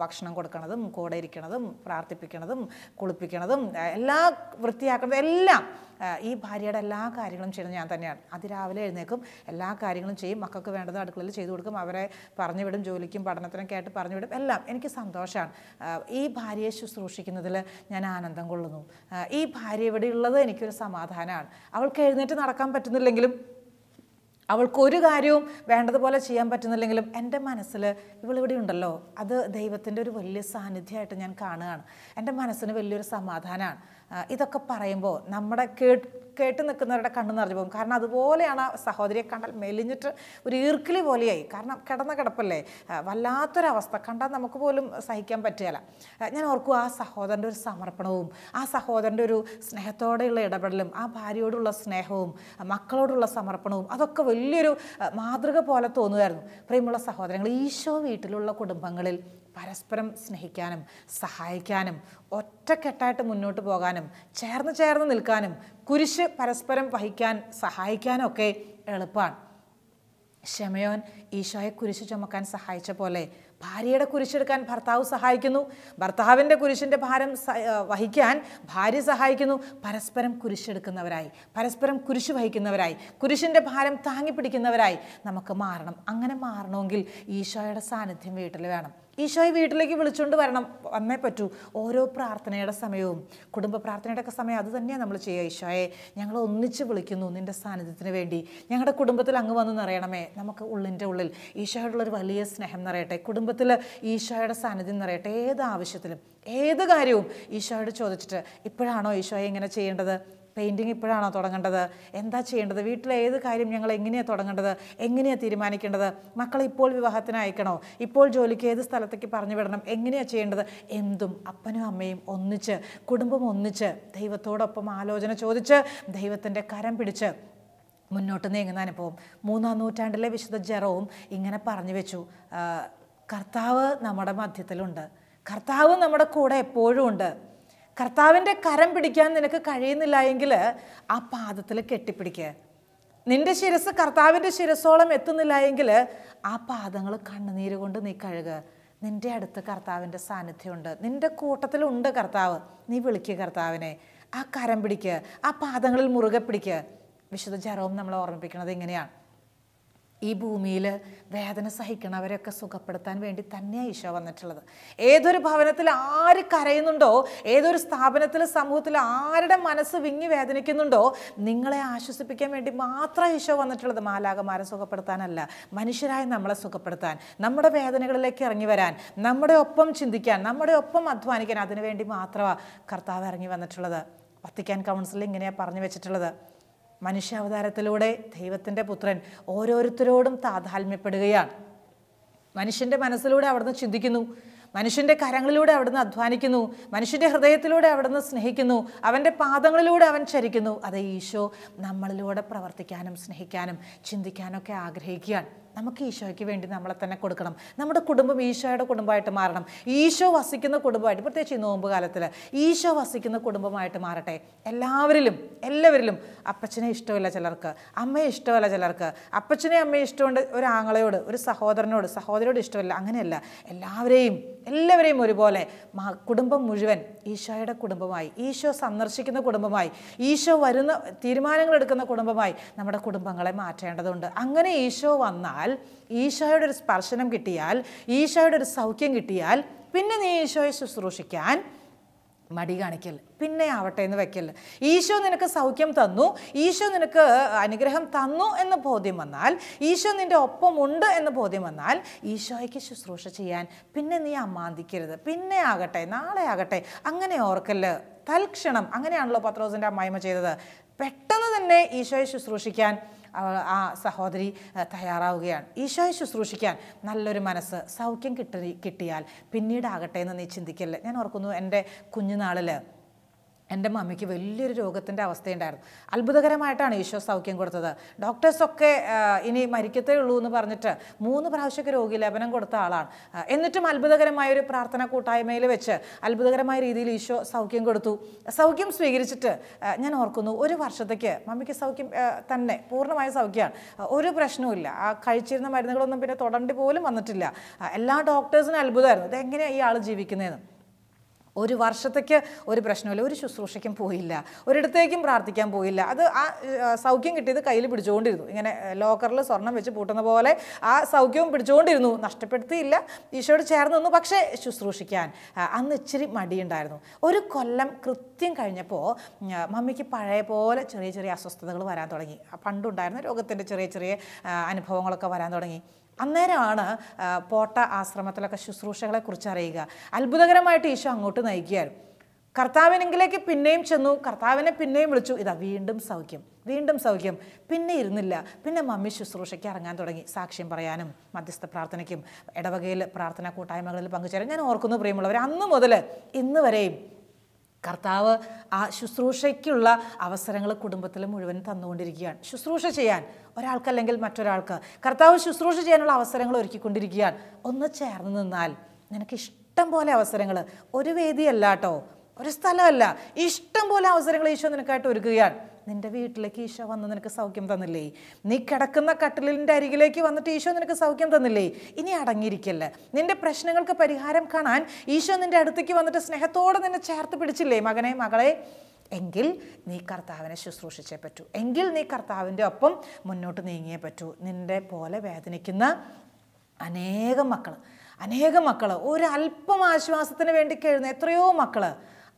ഭക്ഷണം കൊടുക്കണതും, കൂടെ ഇരിക്കണതും, പ്രാർത്ഥിപ്പിക്കണതും, കുളിപ്പിക്കണതും, എല്ലാ വൃത്തിയാക്കണതും എല്ലാം ഈ ഭാര്യയുടെ എല്ലാ കാര്യങ്ങളും ചെയ്യുന്നത് ഞാൻ തന്നെയാണ്. അതിരാവിലെ എഴുന്നേക്കും, എല്ലാ കാര്യങ്ങളും ചെയ്യും, മക്കൾക്ക് വേണ്ടത് അടുക്കളയിൽ ചെയ്തു കൊടുക്കും, അവരെ പറഞ്ഞു വിടും, ജോലിക്കും പഠനത്തിനൊക്കെ ആയിട്ട് പറഞ്ഞു വിടും, എല്ലാം. എനിക്ക് സന്തോഷമാണ്. ഈ ഭാര്യയെ ശുശ്രൂഷിക്കുന്നതിൽ ഞാൻ ആനന്ദം കൊള്ളുന്നു. ഈ ഭാര്യ ഇവിടെ ഉള്ളത് എനിക്കൊരു സമാധാനമാണ്. അവൾക്ക് എഴുന്നേറ്റ് നടക്കാൻ പറ്റുന്നില്ലെങ്കിലും, അവൾക്കൊരു കാര്യവും വേണ്ടതുപോലെ ചെയ്യാൻ പറ്റുന്നില്ലെങ്കിലും എൻ്റെ മനസ്സിൽ ഇവളിവിടെ ഉണ്ടല്ലോ, അത് ദൈവത്തിൻ്റെ ഒരു വലിയ സാന്നിധ്യമായിട്ട് ഞാൻ കാണുകയാണ്. എൻ്റെ മനസ്സിന് വലിയൊരു സമാധാനമാണ്. ഇതൊക്കെ പറയുമ്പോൾ നമ്മുടെ കേട്ട് നിൽക്കുന്നവരുടെ കണ്ണ് നിറഞ്ഞു പോകും. കാരണം അതുപോലെയാണ് ആ സഹോദരിയെ കണ്ടാൽ മെലിഞ്ഞിട്ട് ഒരു ഈർക്കിലി പോലെയായി. കാരണം കിടന്ന കിടപ്പല്ലേ, വല്ലാത്തൊരവസ്ഥ കണ്ടാൽ നമുക്ക് പോലും സഹിക്കാൻ പറ്റുകയില്ല. ഞാൻ ഓർക്കും ആ സഹോദരൻ്റെ ഒരു സമർപ്പണവും ആ സഹോദരൻ്റെ ഒരു സ്നേഹത്തോടെയുള്ള ഇടപെടലും ആ ഭാര്യയോടുള്ള സ്നേഹവും മക്കളോടുള്ള സമർപ്പണവും അതൊക്കെ വലിയൊരു മാതൃക പോലെ തോന്നുമായിരുന്നു. പ്രിയമുള്ള സഹോദരങ്ങൾ, ഈശോ വീട്ടിലുള്ള കുടുംബങ്ങളിൽ പരസ്പരം സ്നേഹിക്കാനും സഹായിക്കാനും ഒറ്റക്കെട്ടായിട്ട് മുന്നോട്ട് പോകാനും ചേർന്ന് നിൽക്കാനും കുരിശ് പരസ്പരം വഹിക്കാൻ സഹായിക്കാനും ഒക്കെ എളുപ്പമാണ്. ശമയോൻ ഈശോയെ കുരിശ് ചുമക്കാൻ സഹായിച്ച പോലെ ഭാര്യയുടെ കുരിശെടുക്കാൻ ഭർത്താവ് സഹായിക്കുന്നു, ഭർത്താവിൻ്റെ കുരിശിൻ്റെ ഭാരം വഹിക്കാൻ ഭാര്യ സഹായിക്കുന്നു. പരസ്പരം കുരിശെടുക്കുന്നവരായി, പരസ്പരം കുരിശ് വഹിക്കുന്നവരായി, കുരിശിൻ്റെ ഭാരം താങ്ങി പിടിക്കുന്നവരായി നമുക്ക് മാറണം. അങ്ങനെ മാറണമെങ്കിൽ ഈശോയുടെ സാന്നിധ്യം വീട്ടിൽ വേണം. ഈശോയെ വീട്ടിലേക്ക് വിളിച്ചുകൊണ്ട് വന്നേ പറ്റൂ. ഓരോ പ്രാർത്ഥനയുടെ സമയവും, കുടുംബ പ്രാർത്ഥനയുടെ ഒക്കെ സമയം അത് തന്നെയാണ് നമ്മൾ ചെയ്യുക. ഈശോയെ ഞങ്ങൾ ഒന്നിച്ച് വിളിക്കുന്നു നിൻ്റെ സാന്നിധ്യത്തിന് വേണ്ടി, ഞങ്ങളുടെ കുടുംബത്തിൽ അങ്ങ് വന്ന് നിറയണമേ. നമുക്ക് ഉള്ളിൻ്റെ ഉള്ളിൽ ഈശോയോടുള്ളൊരു വലിയ സ്നേഹം നിറയട്ടെ, കുടുംബത്തിൽ ഈശോയുടെ സാന്നിധ്യം നിറയട്ടെ. ഏത് ആവശ്യത്തിലും ഏത് കാര്യവും ഈശോയോട് ചോദിച്ചിട്ട്, ഇപ്പോഴാണോ ഈശോയെ ഇങ്ങനെ ചെയ്യേണ്ടത്, പെയിൻറ്റിങ് ഇപ്പോഴാണോ തുടങ്ങേണ്ടത്, എന്താ ചെയ്യേണ്ടത്, വീട്ടിലെ ഏത് കാര്യം ഞങ്ങൾ എങ്ങനെയാണ് തുടങ്ങേണ്ടത്, എങ്ങനെയാണ് തീരുമാനിക്കേണ്ടത്, മക്കളെ ഇപ്പോൾ വിവാഹത്തിന് അയക്കണോ, ഇപ്പോൾ ജോലിക്ക് ഏത് സ്ഥലത്തേക്ക് പറഞ്ഞു വിടണം, എങ്ങനെയാണ് ചെയ്യേണ്ടത്, എന്തും അപ്പനും അമ്മയും ഒന്നിച്ച്, കുടുംബം ഒന്നിച്ച് ദൈവത്തോടൊപ്പം ആലോചന ചോദിച്ച് ദൈവത്തിൻ്റെ കരം പിടിച്ച് മുന്നോട്ട് നീങ്ങുന്ന അനുഭവം. 3-ാം നൂറ്റാണ്ടിലെ വിശുദ്ധ ജെറോം ഇങ്ങനെ പറഞ്ഞു വെച്ചു, കർത്താവ് നമ്മുടെ മധ്യത്തിലുണ്ട്, കർത്താവ് നമ്മുടെ കൂടെ എപ്പോഴും ഉണ്ട്. കർത്താവിൻ്റെ കരം പിടിക്കാൻ നിനക്ക് കഴിയുന്നില്ല എങ്കിൽ ആ പാദത്തിൽ കെട്ടിപ്പിടിക്കുക. നിന്റെ ശിരസ് കർത്താവിൻ്റെ ശിരസോളം എത്തുന്നില്ല എങ്കിൽ ആ പാദങ്ങൾ കണ്ണുനീര് കൊണ്ട് നീ കഴുകുക. നിൻ്റെ അടുത്ത് കർത്താവിൻ്റെ സാന്നിധ്യമുണ്ട്, നിൻ്റെ കൂട്ടത്തിലുണ്ട് കർത്താവ്. നീ വിളിക്കുക കർത്താവിനെ, ആ കരം പിടിക്കുക, ആ പാദങ്ങളിൽ മുറുകെ പിടിക്കുക. വിശുദ്ധ ജെറോം നമ്മളെ ഓർമ്മിപ്പിക്കുന്നത് ഇങ്ങനെയാണ്, ഈ ഭൂമിയിൽ വേദന സഹിക്കണവരെയൊക്കെ സുഖപ്പെടുത്താൻ വേണ്ടി തന്നെയാണ് ഈശോ വന്നിട്ടുള്ളത്. ഏതൊരു ഭവനത്തിൽ ആര് കരയുന്നുണ്ടോ, ഏതൊരു സ്ഥാപനത്തിൽ സമൂഹത്തിൽ ആരുടെ മനസ്സ് വിങ്ങി വേദനിക്കുന്നുണ്ടോ, നിങ്ങളെ ആശ്വസിപ്പിക്കാൻ വേണ്ടി മാത്രം ഈശോ വന്നിട്ടുള്ളത്. മാലാഖമാരെ സുഖപ്പെടുത്താനല്ല, മനുഷ്യരായി നമ്മളെ സുഖപ്പെടുത്താൻ, നമ്മുടെ വേദനകളിലേക്ക് ഇറങ്ങി വരാൻ, നമ്മുടെ ഒപ്പം ചിന്തിക്കാൻ, നമ്മുടെ ഒപ്പം അധ്വാനിക്കാൻ, അതിനുവേണ്ടി മാത്രമാണ് കർത്താവ് ഇറങ്ങി വന്നിട്ടുള്ളത്. വത്തിക്കാൻ കൗൺസിൽ ഇങ്ങനെയാണ് പറഞ്ഞു വെച്ചിട്ടുള്ളത്, മനുഷ്യാവതാരത്തിലൂടെ ദൈവത്തിൻ്റെ പുത്രൻ ഓരോരുത്തരോടും താതാത്മ്യപ്പെടുകയാണ്. മനുഷ്യൻ്റെ മനസ്സിലൂടെ അവിടുന്ന് ചിന്തിക്കുന്നു, മനുഷ്യൻ്റെ കരങ്ങളിലൂടെ അവിടുന്ന് അധ്വാനിക്കുന്നു, മനുഷ്യൻ്റെ ഹൃദയത്തിലൂടെ അവിടുന്ന് സ്നേഹിക്കുന്നു, അവൻ്റെ പാദങ്ങളിലൂടെ അവൻ ചരിക്കുന്നു. അത് ഈശോ നമ്മളിലൂടെ പ്രവർത്തിക്കാനും സ്നേഹിക്കാനും ചിന്തിക്കാനൊക്കെ ആഗ്രഹിക്കുകയാണ്. നമുക്ക് ഈശോയ്ക്ക് വേണ്ടി നമ്മളെ തന്നെ കൊടുക്കണം. നമ്മുടെ കുടുംബം ഈശോയുടെ കുടുംബമായിട്ട് മാറണം. ഈശോ വസിക്കുന്ന കുടുംബമായിട്ട്, പ്രത്യേകിച്ച് ഈ നോമ്പ് കാലത്തിൽ ഈശോ വസിക്കുന്ന കുടുംബമായിട്ട് മാറട്ടെ. എല്ലാവരിലും അപ്പച്ചനെ ഇഷ്ടമില്ല ചിലർക്ക്, അമ്മയെ ഇഷ്ടമല്ല ചിലർക്ക്, അപ്പച്ചനെ അമ്മയെ ഇഷ്ടമുണ്ട് ഒരു ആങ്ങളയോട്, ഒരു സഹോദരിയോട് ഇഷ്ടമല്ല. അങ്ങനെയല്ല, എല്ലാവരെയും ഒരുപോലെ കുടുംബം മുഴുവൻ ഈശോയുടെ കുടുംബമായി, ഈശോ സന്ദർശിക്കുന്ന കുടുംബമായി, ഈശോ വരുന്ന തീരുമാനങ്ങൾ എടുക്കുന്ന കുടുംബമായി നമ്മുടെ കുടുംബങ്ങളെ മാറ്റേണ്ടതുണ്ട്. അങ്ങനെ ഈശോ വന്നാൽ, ഈശോയുടെ ഒരു സ്പർശനം കിട്ടിയാൽ, ഈശോയുടെ ഒരു സൗഖ്യം കിട്ടിയാൽ, പിന്നെ നീ ഈശോയെ ശുശ്രൂഷിക്കാൻ മടി കാണിക്കൽ, പിന്നെ ആവട്ടെ എന്ന് വെക്കൽ. ഈശോ നിനക്ക് സൗഖ്യം തന്നു, ഈശോ നിനക്ക് അനുഗ്രഹം തന്നു എന്ന് ബോധ്യം വന്നാൽ, ഈശോ നിൻ്റെ ഒപ്പമുണ്ട് എന്ന് ബോധ്യം വന്നാൽ, ഈശോയ്ക്ക് ശുശ്രൂഷ ചെയ്യാൻ പിന്നെ നീ അമ്മാന്തിക്കരുത്. പിന്നെ ആകട്ടെ, നാളെ ആകട്ടെ, അങ്ങനെ ഓർക്കല്ല്. തൽക്ഷണം, അങ്ങനെയാണല്ലോ പത്രോസിൻ്റെ അമ്മായിമ്മ ചെയ്തത്. പെട്ടെന്ന് തന്നെ ഈശോയെ ശുശ്രൂഷിക്കാൻ ആ സഹോദരി തയ്യാറാവുകയാണ്. ഈശോയെ ശുശ്രൂഷിക്കാൻ നല്ലൊരു മനസ്സ്, സൗഖ്യം കിട്ടിയാൽ പിന്നീടാകട്ടെ എന്ന് നീ ചിന്തിക്കല്ലേ. ഞാൻ ഓർക്കുന്നു, എൻ്റെ കുഞ്ഞുനാളിൽ എൻ്റെ മമ്മിക്ക് വലിയൊരു രോഗത്തിൻ്റെ അവസ്ഥയുണ്ടായിരുന്നു. അത്ഭുതകരമായിട്ടാണ് ഈശോ സൗഖ്യം കൊടുത്തത്. ഡോക്ടേഴ്സൊക്കെ ഇനി മരിക്കത്തേ ഉള്ളൂ എന്ന് പറഞ്ഞിട്ട് 3 പ്രാവശ്യമൊക്കെ രോഗിലേപനം കൊടുത്ത ആളാണ്. എന്നിട്ടും അത്ഭുതകരമായൊരു പ്രാർത്ഥന കൂട്ടായ്മയിൽ വെച്ച് അത്ഭുതകരമായ രീതിയിൽ ഈശോ സൗഖ്യം കൊടുത്തു. സൗഖ്യം സ്വീകരിച്ചിട്ട് ഞാൻ ഓർക്കുന്നു, 1 വർഷത്തേക്ക് മമ്മിക്ക് സൗഖ്യം തന്നെ, പൂർണ്ണമായ സൗഖ്യമാണ്, ഒരു പ്രശ്നവുമില്ല. ആ കഴിച്ചിരുന്ന മരുന്നുകളൊന്നും പിന്നെ തൊടേണ്ടി പോലും വന്നിട്ടില്ല. എല്ലാ ഡോക്ടേഴ്സിനും അത്ഭുതമായിരുന്നു, ഇതെങ്ങനെയാണ് ഈ ആൾ ജീവിക്കുന്നതെന്ന്. 1 വർഷത്തേക്ക് ഒരു പ്രശ്നമില്ല, ഒരു ശുശ്രൂഷയ്ക്കും പോയില്ല, ഒരിടത്തേക്കും പ്രാർത്ഥിക്കാൻ പോയില്ല. അത് ആ സൗഖ്യം കിട്ടിയത് കയ്യിൽ പിടിച്ചുകൊണ്ടിരുന്നു, ഇങ്ങനെ ലോക്കറിൽ സ്വർണം വെച്ച് പൂട്ടുന്ന പോലെ ആ സൗഖ്യവും പിടിച്ചുകൊണ്ടിരുന്നു. നഷ്ടപ്പെടുത്തിയില്ല, ഈശോയോട് ചേർന്ന് നിന്നു. പക്ഷേ ശുശ്രൂഷിക്കാൻ അന്ന് ഇച്ചിരി മടിയുണ്ടായിരുന്നു. 1 കൊല്ലം കൃത്യം കഴിഞ്ഞപ്പോൾ മമ്മിക്ക് പഴയ പോലെ ചെറിയ അസ്വസ്ഥതകൾ വരാൻ തുടങ്ങി. പണ്ടുണ്ടായിരുന്ന രോഗത്തിൻ്റെ ചെറിയ അനുഭവങ്ങളൊക്കെ വരാൻ തുടങ്ങി. അന്നേരമാണ് പോട്ട ആശ്രമത്തിലൊക്കെ ശുശ്രൂഷകളെക്കുറിച്ച് അറിയുക. അത്ഭുതകരമായിട്ട് ഈശോ അങ്ങോട്ട് നയിക്കുകയായിരുന്നു. കർത്താവിനെങ്കിലേക്ക് പിന്നെയും ചെന്നു, കർത്താവിനെ പിന്നെയും വിളിച്ചു. ഇതാ വീണ്ടും സൗഖ്യം, വീണ്ടും സൗഖ്യം. പിന്നെ ഇരുന്നില്ല, പിന്നെ മമ്മി ശുശ്രൂഷയ്ക്ക് ഇറങ്ങാൻ തുടങ്ങി. സാക്ഷ്യം പറയാനും മധ്യസ്ഥ പ്രാർത്ഥനയ്ക്കും ഇടവകയിൽ പ്രാർത്ഥനാ കൂട്ടായ്മകളിൽ പങ്കുചേരാൻ. ഞാൻ ഓർക്കുന്നു പ്രിയമുള്ളവർ, അന്ന് മുതൽ ഇന്ന് വരെയും കർത്താവ് ആ ശുശ്രൂഷയ്ക്കുള്ള അവസരങ്ങൾ കുടുംബത്തിൽ മുഴുവൻ തന്നുകൊണ്ടിരിക്കുകയാണ്. ശുശ്രൂഷ ചെയ്യാൻ ഒരാൾക്കല്ലെങ്കിൽ മറ്റൊരാൾക്ക് കർത്താവ് ശുശ്രൂഷ ചെയ്യാനുള്ള അവസരങ്ങൾ ഒരുക്കിക്കൊണ്ടിരിക്കുകയാണ്. ഒന്ന് ചേർന്ന് നിന്നാൽ നിനക്ക് ഇഷ്ടം പോലെ അവസരങ്ങൾ, ഒരു വേദിയല്ല കേട്ടോ, ഒരു സ്ഥലമല്ല, ഇഷ്ടം പോലെ അവസരങ്ങൾ ഈശോ നിനക്കായിട്ട് ഒരുക്കുകയാണ്. നിൻ്റെ വീട്ടിലേക്ക് ഈശോ വന്ന് നിനക്ക് സൗഖ്യം തന്നില്ലേ? നീ കിടക്കുന്ന കട്ടിലിൻ്റെ അരികിലേക്ക് വന്നിട്ട് ഈശോ നിനക്ക് സൗഖ്യം തന്നില്ലേ? ഇനി അടങ്ങിയിരിക്കല്ലേ? നിൻ്റെ പ്രശ്നങ്ങൾക്ക് പരിഹാരം കാണാൻ ഈശോ നിൻ്റെ അടുത്തേക്ക് വന്നിട്ട് സ്നേഹത്തോടെ നിന്നെ ചേർത്ത് പിടിച്ചില്ലേ മകനെ മകളെ? എങ്കിൽ നീ കർത്താവിനെ ശുശ്രൂഷിച്ചേ പറ്റൂ, എങ്കിൽ നീ കർത്താവിൻ്റെ ഒപ്പം മുന്നോട്ട് നീങ്ങിയേ പറ്റൂ. നിൻ്റെ പോലെ വേദനിക്കുന്ന അനേകം മക്കൾ ഒരല്പം ആശ്വാസത്തിന് വേണ്ടി കഴിയുന്ന എത്രയോ മക്കൾ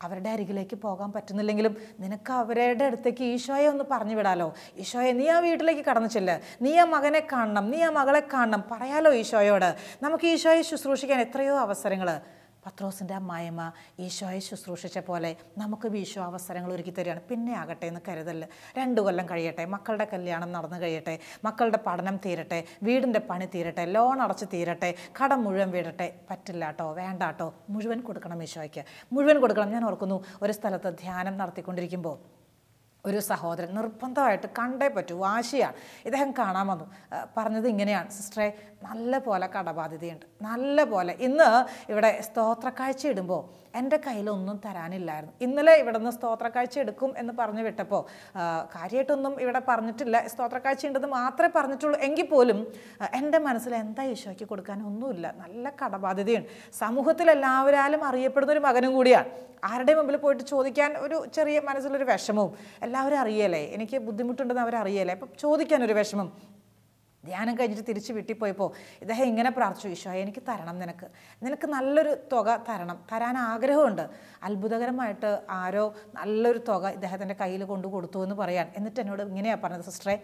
അവരുടെ അരികിലേക്ക് പോകാൻ പറ്റുന്നില്ലെങ്കിലും നിനക്ക് അവരുടെ അടുത്തേക്ക് ഈശോയെ ഒന്ന് പറഞ്ഞു വിടാലോ. ഈശോയെ, നീ ആ വീട്ടിലേക്ക് കടന്നു ചെല്ല്, നീ ആ മകനെ കാണണം, നീ ആ മകളെ കാണണം, പറയാലോ ഈശോയോട്. നമുക്ക് ഈശോയെ ശുശ്രൂഷിക്കാൻ എത്രയോ അവസരങ്ങൾ. പത്രോസിൻ്റെ അമ്മായിമ്മ ഈശോയെ ശുശ്രൂഷിച്ച പോലെ നമുക്ക് ഈശോ അവസരങ്ങൾ ഒരുക്കി തരികയാണ്. പിന്നെ ആകട്ടെ എന്ന് കരുതല്. 2 കൊല്ലം കഴിയട്ടെ, മക്കളുടെ കല്യാണം നടന്നു കഴിയട്ടെ, മക്കളുടെ പഠനം തീരട്ടെ, വീടിൻ്റെ പണി തീരട്ടെ, ലോൺ അടച്ച് തീരട്ടെ, കടം മുഴുവൻ വീടട്ടെ. പറ്റില്ല കേട്ടോ, വേണ്ട കേട്ടോ, മുഴുവൻ കൊടുക്കണം ഈശോയ്ക്ക്, മുഴുവൻ കൊടുക്കണം. ഞാൻ ഓർക്കുന്നു, ഒരു സ്ഥലത്ത് ധ്യാനം നടത്തിക്കൊണ്ടിരിക്കുമ്പോൾ ഒരു സഹോദരൻ നിർബന്ധമായിട്ട് കണ്ടേ പറ്റൂ, വാശിയാണ്. ഇദ്ദേഹം കാണാൻ വന്നു. പറഞ്ഞത് ഇങ്ങനെയാണ്: സിസ്റ്ററെ, നല്ല പോലെ കടബാധ്യതയുണ്ട്, നല്ല പോലെ. ഇന്ന് ഇവിടെ സ്തോത്രക്കാഴ്ച ഇടുമ്പോൾ എൻ്റെ കയ്യിലൊന്നും തരാനില്ലായിരുന്നു. ഇന്നലെ ഇവിടെ നിന്ന് സ്തോത്രക്കാഴ്ച എടുക്കും എന്ന് പറഞ്ഞു വിട്ടപ്പോൾ കാര്യമായിട്ടൊന്നും ഇവിടെ പറഞ്ഞിട്ടില്ല, സ്തോത്രക്കാഴ്ച ഉണ്ടെന്ന് മാത്രമേ പറഞ്ഞിട്ടുള്ളൂ. എങ്കിൽ പോലും എൻ്റെ മനസ്സിൽ എന്താ ഈശോയ്ക്ക് കൊടുക്കാൻ ഒന്നുമില്ല, നല്ല കടബാധ്യതയുണ്ട്. സമൂഹത്തിൽ എല്ലാവരാലും അറിയപ്പെടുന്നൊരു മകനും കൂടിയാണ്. ആരുടെ മുമ്പിൽ പോയിട്ട് ചോദിക്കാൻ ഒരു ചെറിയ മനസ്സിലൊരു വിഷമവും. എല്ലാവരും അറിയല്ലേ എനിക്ക് ബുദ്ധിമുട്ടുണ്ടെന്ന് അവരറിയല്ലേ, അപ്പം ചോദിക്കാനൊരു വിഷമം. ധ്യാനം കഴിഞ്ഞിട്ട് തിരിച്ച് വീട്ടിൽ പോയപ്പോൾ ഇദ്ദേഹം ഇങ്ങനെ പ്രാർത്ഥിച്ചു: ഈശോയെ, എനിക്ക് തരണം, നിനക്ക് നല്ലൊരു തുക തരാൻ ആഗ്രഹമുണ്ട്. അത്ഭുതകരമായിട്ട് ആരോ നല്ലൊരു തുക ഇദ്ദേഹത്തിൻ്റെ കയ്യിൽ കൊണ്ടു കൊടുത്തു എന്ന് പറയാൻ. എന്നിട്ട് എന്നോട് ഇങ്ങനെയാണ് പറഞ്ഞത്: സിസ്റ്ററെ,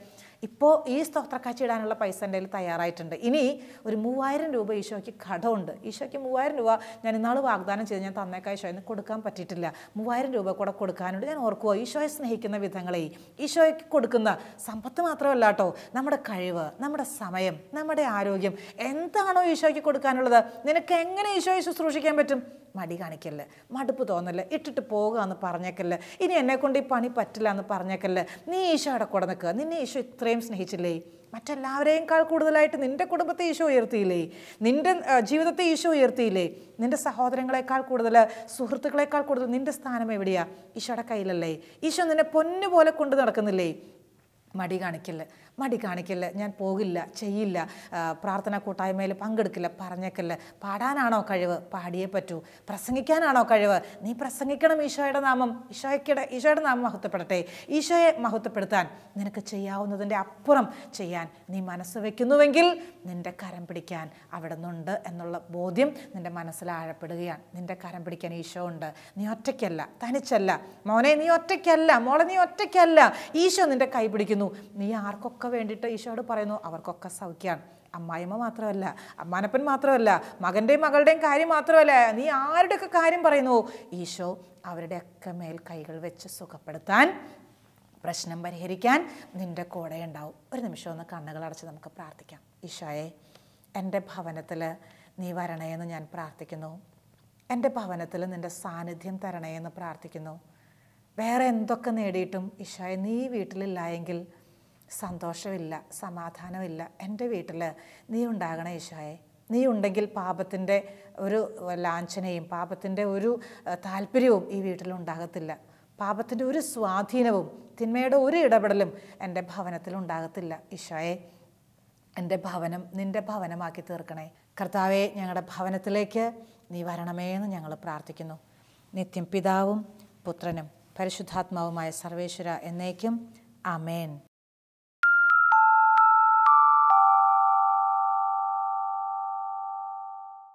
ഇപ്പോൾ ഈ സ്തോത്രക്കാഴ്ച ഇടാനുള്ള പൈസ എൻ്റെ കയ്യിൽ തയ്യാറായിട്ടുണ്ട്. ഇനി ഒരു 3000 രൂപ ഈശോയ്ക്ക് കടമുണ്ട്. ഈശോയ്ക്ക് 3000 രൂപ ഞാൻ ഇന്നാൾ വാഗ്ദാനം ചെയ്ത് ഞാൻ തന്നേക്കാം ഈശോ, എന്ന് കൊടുക്കാൻ പറ്റിയിട്ടില്ല. 3000 രൂപ കൂടെ കൊടുക്കാനുണ്ട്. ഞാൻ ഓർക്കുക, ഈശോയെ സ്നേഹിക്കുന്ന വിധങ്ങളെ, ഈശോയ്ക്ക് കൊടുക്കുന്ന സമ്പത്ത് മാത്രമല്ല കേട്ടോ, നമ്മുടെ കഴിവ്, നമ്മുടെ സമയം, നമ്മുടെ ആരോഗ്യം, എന്താണോ ഈശോയ്ക്ക് കൊടുക്കാനുള്ളത്, നിനക്ക് എങ്ങനെ ഈശോയെ ശുശ്രൂഷിക്കാൻ പറ്റും? മടി കാണിക്കല്ലേ, മടുപ്പ് തോന്നല്ലേ, ഇട്ടിട്ട് പോകുക എന്ന് പറഞ്ഞേക്കല്ലേ, ഇനി എന്നെക്കൊണ്ട് ഈ പണി പറ്റില്ല എന്ന് പറഞ്ഞേക്കല്ലേ. നീ ഈശോയുടെ കൂടെ നിൽക്കുക. നിന്നെ ഈശോ ഇത്രയും സ്നേഹിച്ചില്ലേ? മറ്റെല്ലാവരെയും കൂടുതലായിട്ട് നിൻ്റെ കുടുംബത്തെ ഈശോ ഉയർത്തിയില്ലേ? നിൻ്റെ ജീവിതത്തെ ഈശോ ഉയർത്തിയില്ലേ? നിൻ്റെ സഹോദരങ്ങളെക്കാൾ കൂടുതൽ, സുഹൃത്തുക്കളെക്കാൾ കൂടുതൽ നിൻ്റെ സ്ഥാനം എവിടെയാ? ഈശോയുടെ കയ്യിലല്ലേ? ഈശോ നിന്നെ പൊന്നുപോലെ കൊണ്ട് നടക്കുന്നില്ലേ? മടി കാണിക്കല്ലേ, ഞാൻ പോകില്ല, ചെയ്യില്ല, പ്രാർത്ഥനാ കൂട്ടായ്മയിൽ പങ്കെടുക്കില്ല പറഞ്ഞേക്കല്ലേ. പാടാനാണോ കഴിവ്? പാടിയേ പറ്റൂ. പ്രസംഗിക്കാനാണോ കഴിവ്? നീ പ്രസംഗിക്കണം. ഈശോയുടെ നാമം, ഈശോയുടെ നാമം മഹത്വപ്പെടട്ടെ. ഈശോയെ മഹത്വപ്പെടുത്താൻ നിനക്ക് ചെയ്യാവുന്നതിൻ്റെ അപ്പുറം ചെയ്യാൻ നീ മനസ്സ് വയ്ക്കുന്നുവെങ്കിൽ നിൻ്റെ കരം പിടിക്കാൻ അവിടെ നിന്നുണ്ട് എന്നുള്ള ബോധ്യം നിൻ്റെ മനസ്സിൽ ആഴപ്പെടുകയാണ്. നിൻ്റെ കരം പിടിക്കാൻ ഈശോ ഉണ്ട്. നീ ഒറ്റയ്ക്കല്ല, തനിച്ചല്ല. മോനെ, നീ ഒറ്റയ്ക്കല്ല. മോളെ, നീ ഒറ്റയ്ക്കല്ല. ഈശോ നിൻ്റെ കൈ പിടിക്കുന്നു. നീ ആർക്കൊക്കെ വേണ്ടിയിട്ട് ഈശോയോട് പറയുന്നു, അവർക്കൊക്കെ സൗഖ്യമാണ്. അമ്മായിമ്മ മാത്രമല്ല, അമ്മാനപ്പൻ മാത്രമല്ല, മകൻ്റെയും മകളുടെയും കാര്യം മാത്രമല്ല, നീ ആരുടെയൊക്കെ കാര്യം പറയുന്നു, ഈശോ അവരുടെയൊക്കെ മേൽ കൈകൾ വെച്ച് സുഖപ്പെടുത്താൻ, പ്രശ്നം പരിഹരിക്കാൻ നിൻ്റെ കൂടെ ഉണ്ടാവും. ഒരു നിമിഷം ഒന്ന് കണ്ണുകൾ അടച്ച് നമുക്ക് പ്രാർത്ഥിക്കാം. ഈശോയെ, എൻ്റെ ഭവനത്തിൽ നീ വരണേയെന്ന് ഞാൻ പ്രാർത്ഥിക്കുന്നു. എൻ്റെ ഭവനത്തിൽ നിൻ്റെ സാന്നിധ്യം തരണേയെന്ന് പ്രാർത്ഥിക്കുന്നു. വേറെ എന്തൊക്കെ നേടിയിട്ടും ഈശോയെ, നീ വീട്ടിലില്ല എങ്കിൽ സന്തോഷമില്ല, സമാധാനമില്ല. എൻ്റെ വീട്ടിൽ നീ ഉണ്ടാകണേ ഈശോയെ. നീ ഉണ്ടെങ്കിൽ പാപത്തിൻ്റെ ഒരു ലാഞ്ചനയും പാപത്തിൻ്റെ ഒരു താല്പര്യവും ഈ വീട്ടിലുണ്ടാകത്തില്ല. പാപത്തിൻ്റെ ഒരു സ്വാധീനവും തിന്മയുടെ ഒരു ഇടപെടലും എൻ്റെ ഭവനത്തിൽ ഉണ്ടാകത്തില്ല. ഈശോയെ, എൻ്റെ ഭവനം നിൻ്റെ ഭവനമാക്കി തീർക്കണേ. കർത്താവെ, ഞങ്ങളുടെ ഭവനത്തിലേക്ക് നീ വരണമേ എന്ന് ഞങ്ങൾ പ്രാർത്ഥിക്കുന്നു. നിത്യം പിതാവും പുത്രനും പരിശുദ്ധാത്മാവുമായ സർവേശ്വര എന്നേക്കും ആമേൻ.